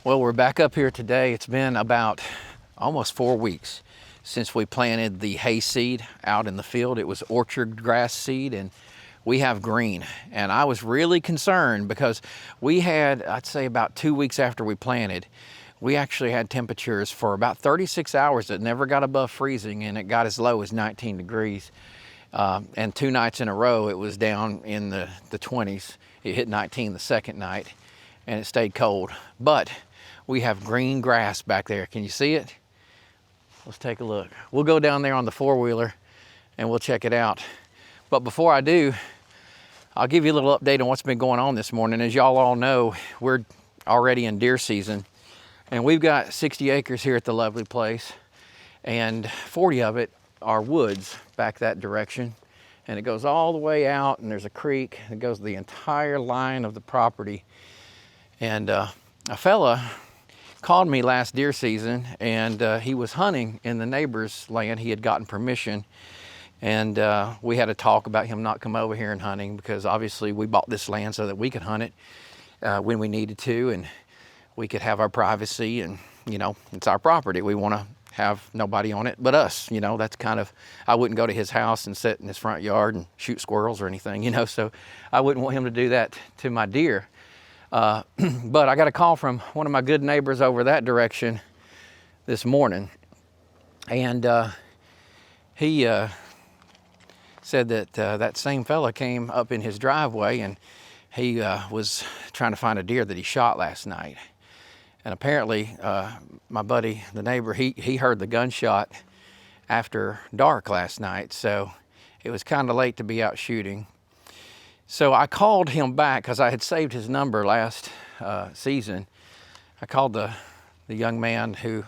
Well, we're back up here today. It's been about almost 4 weeks since we planted the hay seed out in the field. It was orchard grass seed, and we have green. And I was really concerned because we had, I'd say about 2 weeks after we planted, we actually had temperatures for about 36 hours that never got above freezing, and it got as low as 19 degrees. And 2 nights in a row, it was down in the 20s. It hit 19 the second night, and it stayed cold. But we have green grass back there. Can you see it? Let's take a look. We'll go down there on the four-wheeler and we'll check it out. But before I do, I'll give you a little update on what's been going on this morning. As y'all all know, we're already in deer season, and we've got 60 acres here at the lovely place, and 40 of it are woods back that direction. And it goes all the way out, and there's a creek that goes the entire line of the property. And a fella called me last deer season, and he was hunting in the neighbor's land. He had gotten permission, and we had a talk about him not come over here and hunting, because obviously we bought this land so that we could hunt it when we needed to, and we could have our privacy, and you know, it's our property. We want to have nobody on it but us. You know, that's kind of, I wouldn't go to his house and sit in his front yard and shoot squirrels or anything, you know, so I wouldn't want him to do that to my deer. But I got a call from one of my good neighbors over that direction this morning, and he said that that same fella came up in his driveway, and he was trying to find a deer that he shot last night. And apparently my buddy, the neighbor, he heard the gunshot after dark last night, so it was kind of late to be out shooting. So I called him back because I had saved his number last season. I called the young man who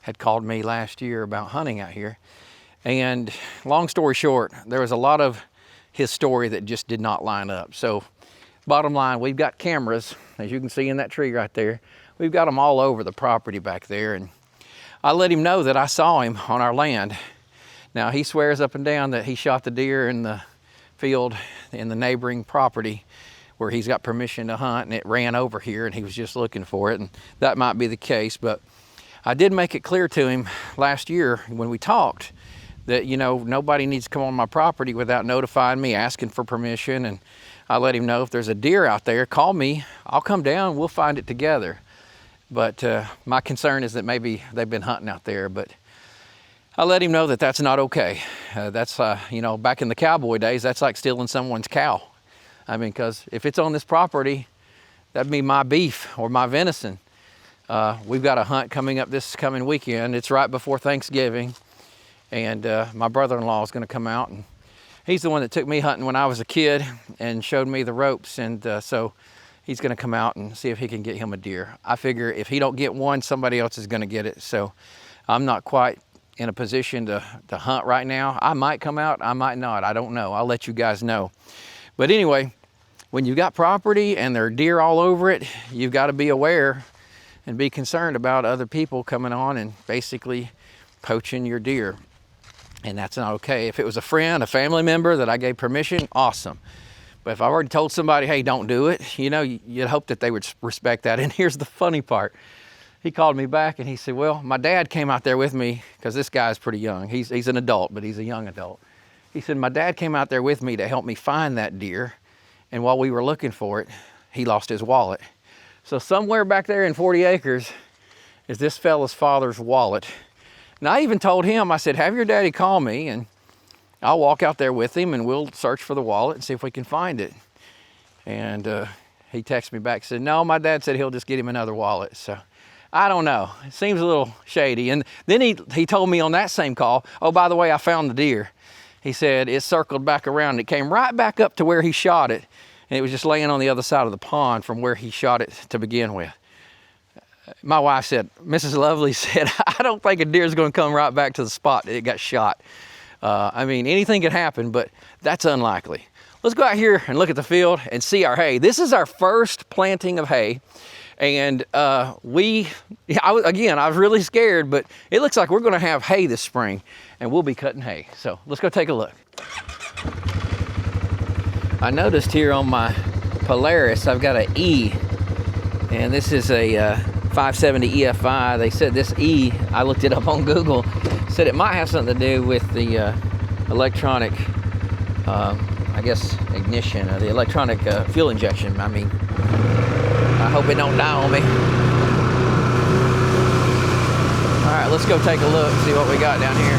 had called me last year about hunting out here. And long story short, there was a lot of his story that just did not line up. So bottom line, we've got cameras, as you can see in that tree right there. We've got them all over the property back there. And I let him know that I saw him on our land. Now he swears up and down that he shot the deer in the field in the neighboring property where he's got permission to hunt, and it ran over here and he was just looking for it, and that might be the case. But I did make it clear to him last year when we talked that, you know, nobody needs to come on my property without notifying me, asking for permission. And I let him know, if there's a deer out there, call me, I'll come down, we'll find it together. But my concern is that maybe they've been hunting out there. But I let him know that that's not okay. That's, you know, back in the cowboy days, that's like stealing someone's cow. I mean, because if it's on this property, that'd be my beef or my venison. We've got a hunt coming up this coming weekend. It's right before Thanksgiving. And my brother-in-law is going to come out. And he's the one that took me hunting when I was a kid and showed me the ropes. And so he's going to come out and see if he can get him a deer. I figure if he don't get one, somebody else is going to get it. So I'm not quite in a position to hunt right now. I might come out, I might not, I don't know. I'll let you guys know. But anyway, when you've got property and there are deer all over it, you've got to be aware and be concerned about other people coming on and basically poaching your deer. And that's not okay. If it was a friend, a family member that I gave permission, awesome. But if I already told somebody, hey, don't do it, you know, you'd hope that they would respect that. And here's the funny part. He called me back and he said, well, my dad came out there with me, because this guy's pretty young. He's an adult, but he's a young adult. He said, my dad came out there with me to help me find that deer. And while we were looking for it, he lost his wallet. So somewhere back there in 40 acres is this fella's father's wallet. And I even told him, I said, have your daddy call me and I'll walk out there with him and we'll search for the wallet and see if we can find it. And he texted me back and said, no, my dad said he'll just get him another wallet. So I don't know. It seems a little shady. And then he told me on that same call, oh, by the way, I found the deer. He said it circled back around. It came right back up to where he shot it. And it was just laying on the other side of the pond from where he shot it to begin with. My wife said, Mrs. Lovely said, I don't think a deer is going to come right back to the spot that it got shot. I mean, anything could happen, but that's unlikely. Let's go out here and look at the field and see our hay. This is our first planting of hay. And I was really scared, but it looks like we're going to have hay this spring, and we'll be cutting hay. So let's go take a look. I noticed here on my Polaris, I've got an E, and this is a 570 EFI. They said this E, I looked it up on Google, said it might have something to do with the electronic, I guess, ignition, or the electronic fuel injection. I mean, I hope it don't die on me. All right, let's go take a look, see what we got down here.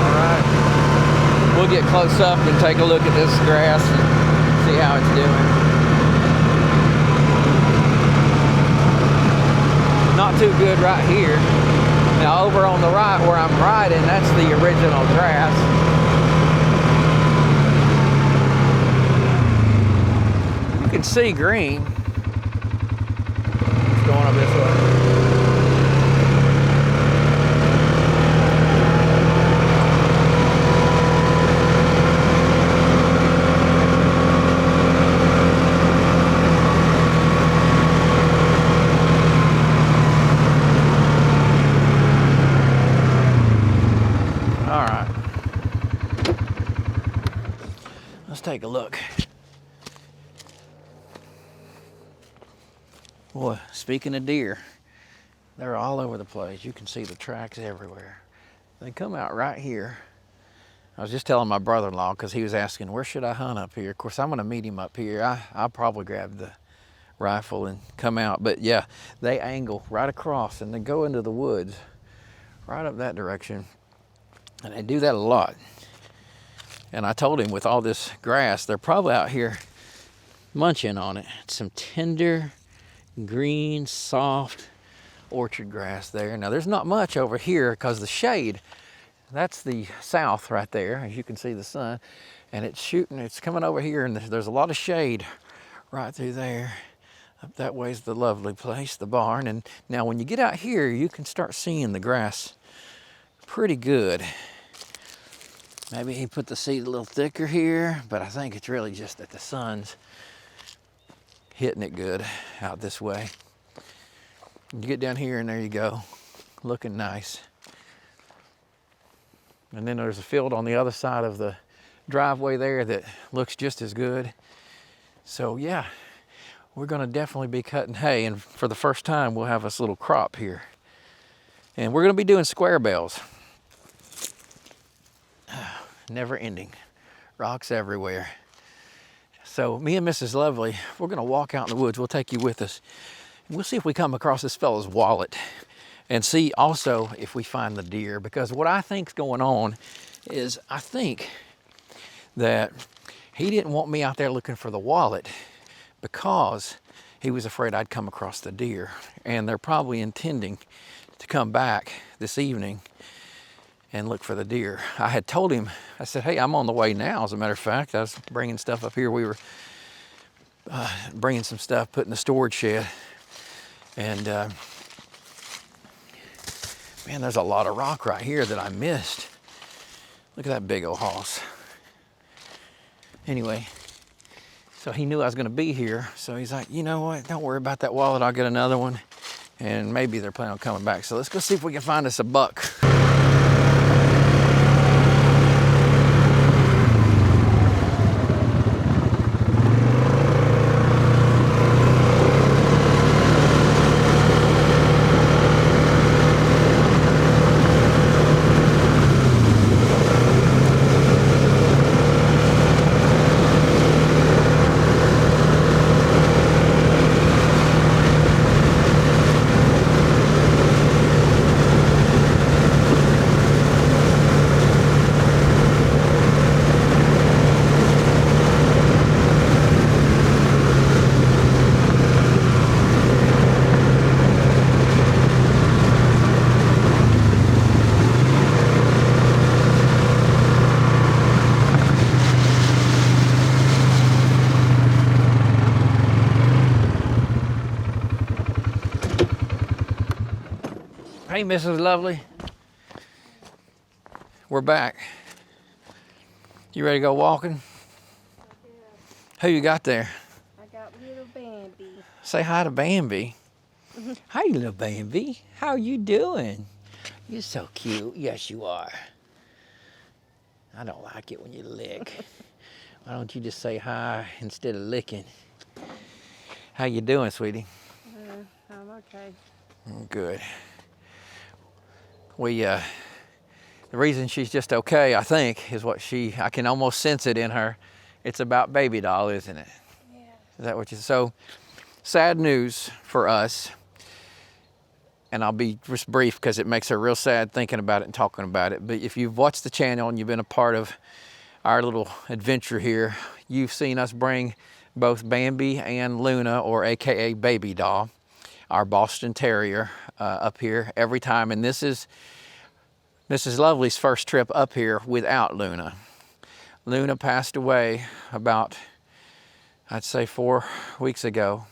All right, we'll get close up and take a look at this grass and see how it's doing. Not too good right here. Now over on the right where I'm riding, that's the original grass. You can see green. It's going up this way. Take a look. Boy, speaking of deer, they're all over the place. You can see the tracks everywhere. They come out right here. I was just telling my brother-in-law, because he was asking, where should I hunt up here? Of course, I'm going to meet him up here. I'll probably grab the rifle and come out. But yeah, they angle right across and they go into the woods right up that direction. And they do that a lot. And I told him with all this grass, they're probably out here munching on it. It's some tender, green, soft orchard grass there. Now there's not much over here because the shade, that's the south right there, as you can see the sun, and it's shooting, it's coming over here, and there's a lot of shade right through there. Up that way's the lovely place, the barn. And now when you get out here, you can start seeing the grass pretty good. Maybe he put the seed a little thicker here, but I think it's really just that the sun's hitting it good out this way. You get down here and there you go, looking nice. And then there's a field on the other side of the driveway there that looks just as good. So yeah, we're gonna definitely be cutting hay, and for the first time we'll have this little crop here. And we're gonna be doing square bells. Never ending, rocks everywhere. So me and Mrs. Lovely, we're gonna walk out in the woods. We'll take you with us. We'll see if we come across this fellow's wallet and see also if we find the deer, because what I think's going on is I think that he didn't want me out there looking for the wallet because he was afraid I'd come across the deer, and they're probably intending to come back this evening and look for the deer. I had told him, I said, hey, I'm on the way now. As a matter of fact, I was bringing stuff up here. We were bringing some stuff, put in the storage shed. And man, there's a lot of rock right here that I missed. Look at that big old hoss. Anyway, so he knew I was gonna be here. So he's like, you know what, don't worry about that wallet. I'll get another one. And maybe they're planning on coming back. So let's go see if we can find us a buck. Hey, Mrs. Lovely. We're back. You ready to go walking? Who you got there? I got little Bambi. Say hi to Bambi. Hi, little Bambi. How you doing? You're so cute. Yes, you are. I don't like it when you lick. Why don't you just say hi instead of licking? How you doing, sweetie? okay. Good. The reason she's just okay, I think, is I can almost sense it in her. It's about baby doll, isn't it? Yeah. Is that what so sad news for us. And I'll be just brief because it makes her real sad thinking about it and talking about it. But if you've watched the channel and you've been a part of our little adventure here, you've seen us bring both Bambi and Luna, or AKA Baby Doll, our Boston Terrier, up here every time. And this is Mrs. Lovely's first trip up here without Luna. Luna passed away about, I'd say 4 weeks ago,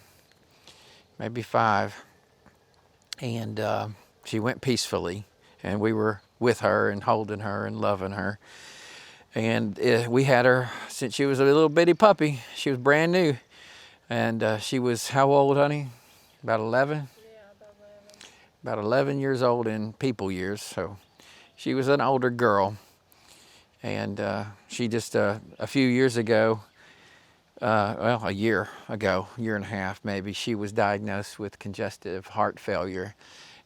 maybe 5. And she went peacefully, and we were with her and holding her and loving her. And we had her since she was a little bitty puppy. She was brand new. And she was how old, honey? About 11? Yeah, about 11. About 11 years old in people years. So she was an older girl. And she just, a few years ago, well, a year ago, year and a half maybe, she was diagnosed with congestive heart failure.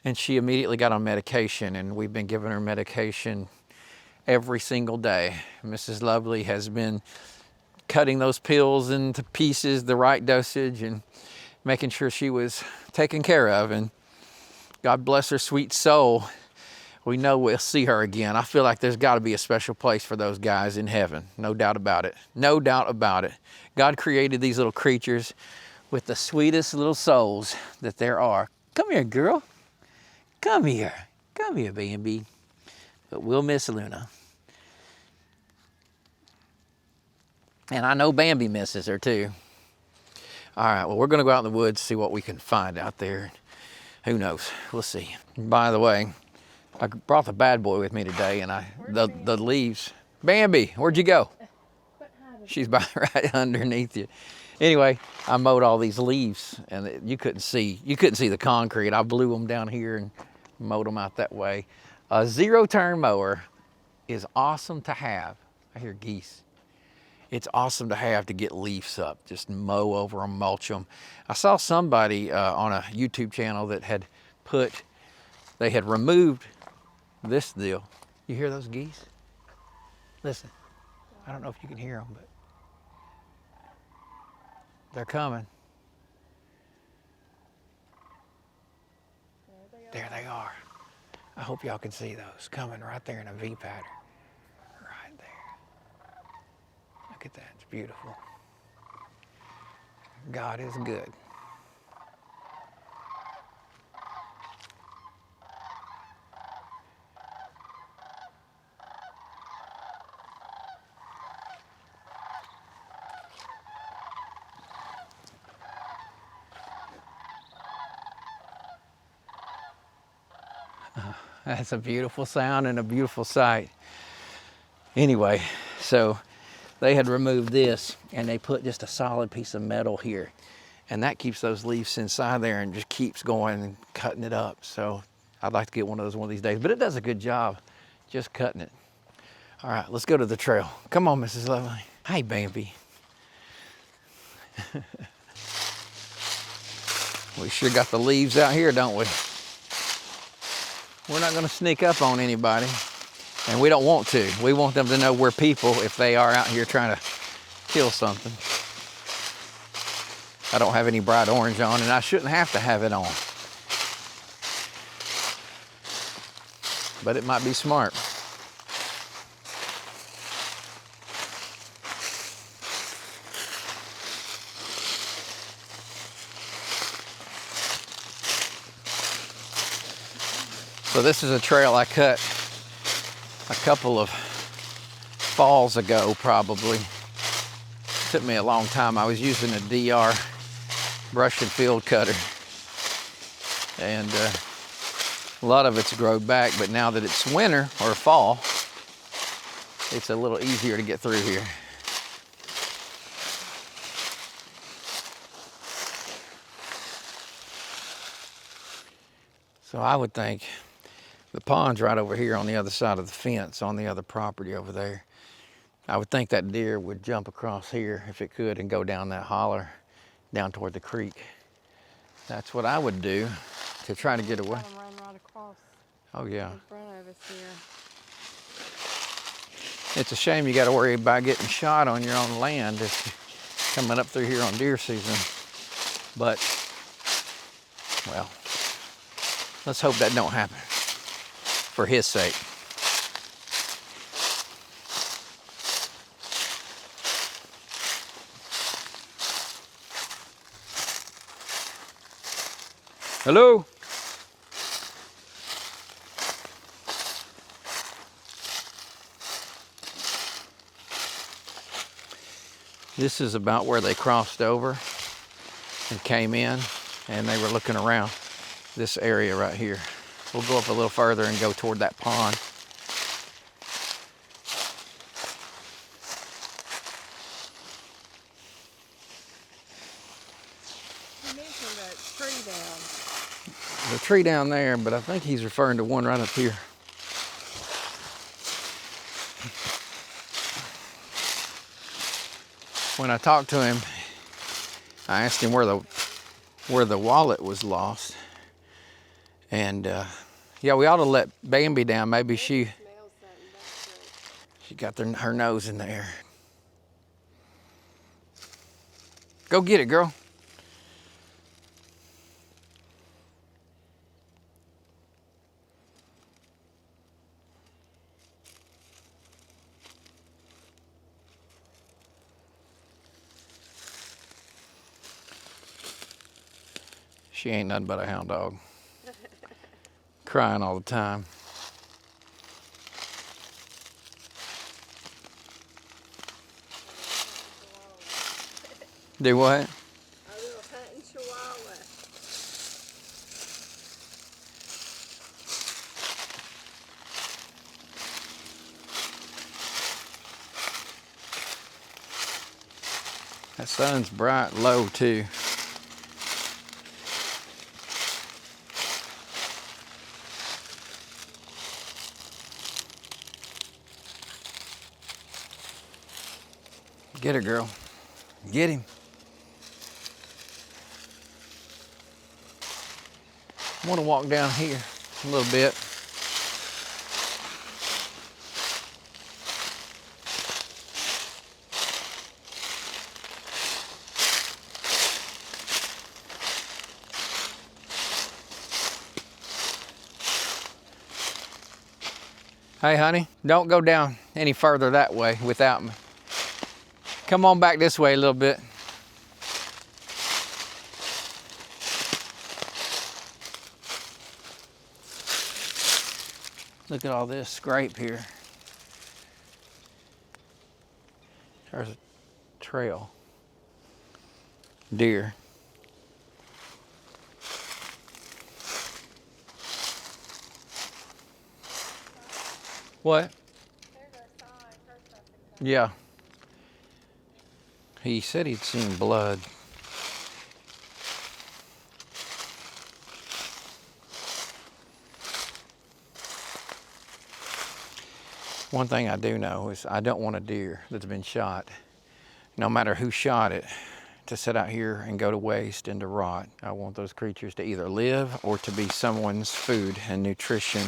And she immediately got on medication, and we've been giving her medication every single day. Mrs. Lovely has been cutting those pills into pieces, the right dosage, and making sure she was taken care of. And God bless her sweet soul. We know we'll see her again. I feel like there's got to be a special place for those guys in heaven. No doubt about it. No doubt about it. God created these little creatures with the sweetest little souls that there are. Come here, girl. Come here. Come here, Bambi. But we'll miss Luna. And I know Bambi misses her too. All right, well, we're going to go out in the woods, see what we can find out there. Who knows? We'll see. By the way, I brought the bad boy with me today, and the leaves. Bambi, where'd you go? She's right underneath you. Anyway, I mowed all these leaves, and you couldn't see the concrete. I blew them down here and mowed them out that way. A zero-turn mower is awesome to have. I hear geese. It's awesome to have to get leaves up. Just mow over them, mulch them. I saw somebody on a YouTube channel that they had removed this deal. You hear those geese? Listen, I don't know if you can hear them, but they're coming. There they are. I hope y'all can see those coming right there in a V pattern. Right there. Look at that, it's beautiful. God is good. That's a beautiful sound and a beautiful sight. Anyway, so they had removed this, and they put just a solid piece of metal here, and that keeps those leaves inside there and just keeps going and cutting it up. So I'd like to get one of those one of these days, but it does a good job just cutting it. All right, let's go to the trail. Come on, Mrs. Lovely. Hi, Bambi. We sure got the leaves out here, don't we? We're not going to sneak up on anybody, and we don't want to. We want them to know we're people if they are out here trying to kill something. I don't have any bright orange on, and I shouldn't have to have it on. But it might be smart. So this is a trail I cut a couple of falls ago, probably. It took me a long time. I was using a DR brush and field cutter, and a lot of it's grown back, but now that it's winter or fall, it's a little easier to get through here. So I would think the pond's right over here on the other side of the fence, on the other property over there. I would think that deer would jump across here if it could and go down that holler down toward the creek. That's what I would do to try to get away. Let 'em run right across Oh yeah. in front of us here. It's a shame you got to worry about getting shot on your own land if you're coming up through here on deer season. But, well, let's hope that don't happen for his sake. Hello? This is about where they crossed over and came in, and they were looking around this area right here. We'll go up a little further and go toward that pond. You mentioned that tree down. The tree down there, but I think he's referring to one right up here. When I talked to him, I asked him where the wallet was lost. And yeah, we ought to let Bambi down. Maybe she got her nose in the air. Go get it, girl. She ain't nothing but a hound dog. Crying all the time. Do what? A little hunting chihuahua. That sun's bright low too. Get her, girl. Get him. I want to walk down here a little bit. Hey, honey, don't go down any further that way without me. Come on back this way a little bit. Look at all this scrape here. There's a trail. Deer. What? Yeah. He said he'd seen blood. One thing I do know is I don't want a deer that's been shot, no matter who shot it, to sit out here and go to waste and to rot. I want those creatures to either live or to be someone's food and nutrition.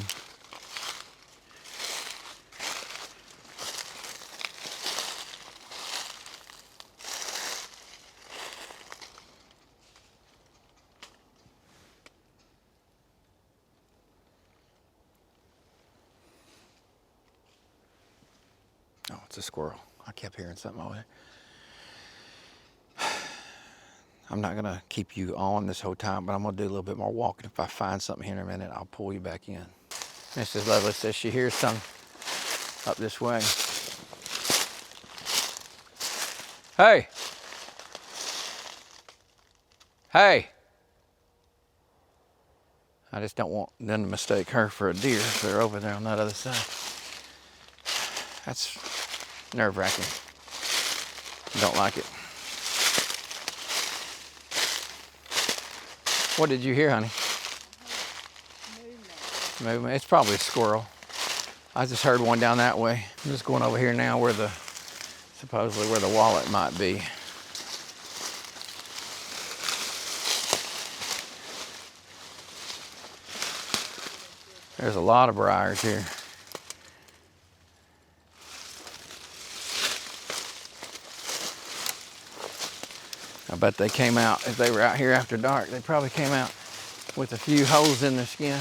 Oh, it's a squirrel. I kept hearing something over there. I'm not gonna keep you on this whole time, but I'm gonna do a little bit more walking. If I find something here in a minute, I'll pull you back in. Mrs. Lovelace says she hears something up this way. Hey! Hey! I just don't want them to mistake her for a deer if they're over there on that other side. That's nerve-wracking. Don't like it. What did you hear, honey? Movement. It's probably a squirrel. I just heard one down that way. I'm just going over here now where supposedly where the wallet might be. There's a lot of briars here. I bet they came out, if they were out here after dark, they probably came out with a few holes in their skin.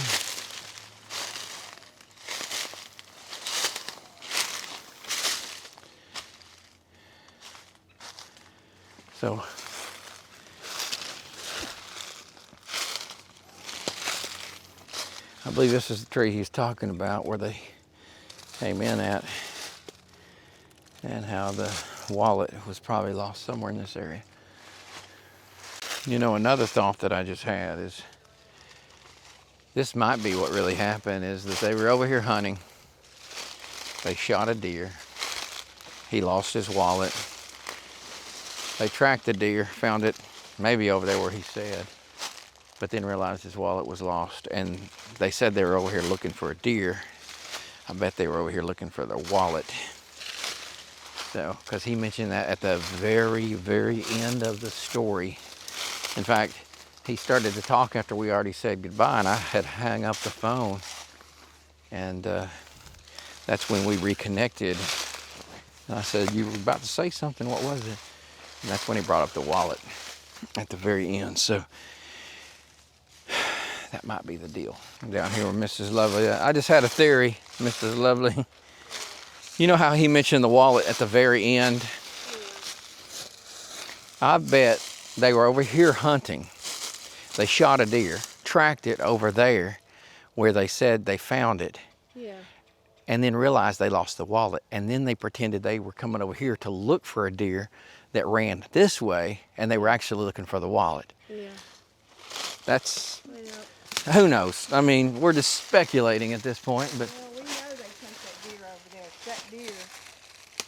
So, I believe this is the tree he's talking about where they came in at, and how the wallet was probably lost somewhere in this area. You know, another thought that I just had is this might be what really happened, is that they were over here hunting. They shot a deer. He lost his wallet. They tracked the deer, found it maybe over there where he said, but then realized his wallet was lost. And they said they were over here looking for a deer. I bet they were over here looking for their wallet. So, because he mentioned that at the very, very end of the story. In fact, he started to talk after we already said goodbye, and I had hung up the phone. And that's when we reconnected. And I said, you were about to say something, what was it? And that's when he brought up the wallet at the very end. So that might be the deal. Down here with Mrs. Lovely. I just had a theory, Mrs. Lovely. You know how he mentioned the wallet at the very end? I bet they were over here hunting. They shot a deer, tracked it over there where they said they found it. Yeah. And then realized they lost the wallet. And then they pretended they were coming over here to look for a deer that ran this way, and they were actually looking for the wallet. Yeah. That's, Yeah. who knows? I mean, we're just speculating at this point, but Well, we know they took that deer over there. That deer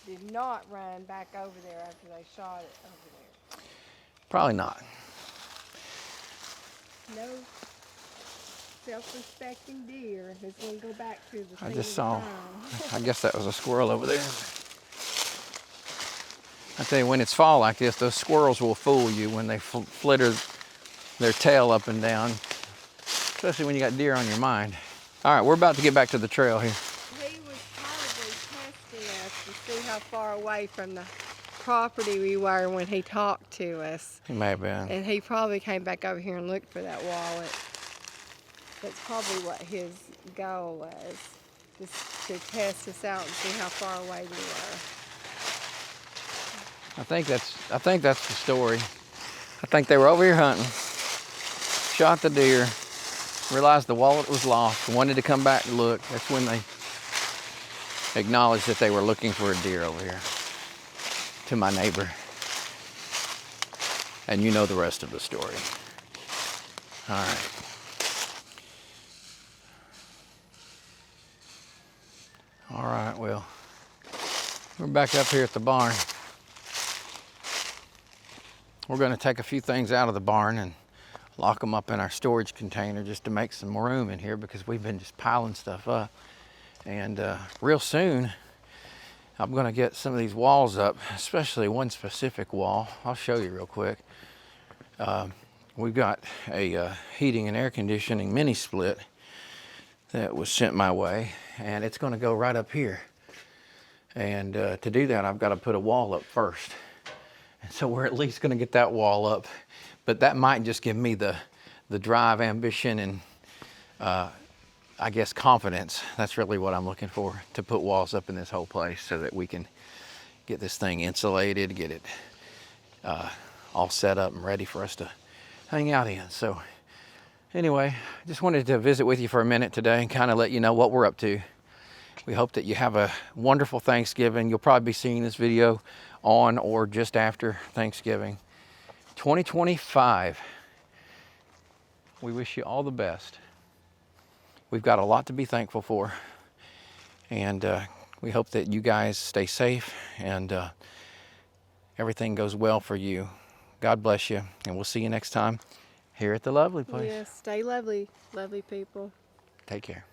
did not run back over there after they shot it over there. probably not. No self-respecting deer is going to go back to the I scene just of saw, the I guess that was a squirrel over there. I tell you, when it's fall like this, those squirrels will fool you when they flitter their tail up and down, especially when you got deer on your mind. All right, we're about to get back to the trail here. He was probably testing us to see how far away from the property we were when he talked to us. He may have been. And he probably came back over here and looked for that wallet. That's probably what his goal was, just to test us out and see how far away we were. I think that's the story. I think they were over here hunting, shot the deer, realized the wallet was lost, wanted to come back and look. That's when they acknowledged that they were looking for a deer over here, to my neighbor. And you know the rest of the story. All right. All right, well, we're back up here at the barn. We're going to take a few things out of the barn and lock them up in our storage container just to make some room in here, because we've been just piling stuff up. And real soon, I'm going to get some of these walls up, especially one specific wall. I'll show you real quick. We've got a heating and air conditioning mini split that was sent my way, and it's going to go right up here. And to do that, I've got to put a wall up first. And so we're at least going to get that wall up, but that might just give me the drive, ambition, and I guess confidence. That's really what I'm looking for, to put walls up in this whole place so that we can get this thing insulated, get it all set up and ready for us to hang out in. So anyway, I just wanted to visit with you for a minute today and kind of let you know what we're up to. We hope that you have a wonderful Thanksgiving. You'll probably be seeing this video on or just after Thanksgiving. 2025. We wish you all the best. We've got a lot to be thankful for. And we hope that you guys stay safe and everything goes well for you. God bless you. And we'll see you next time here at the Lovely Place. Yes, stay lovely, lovely people. Take care.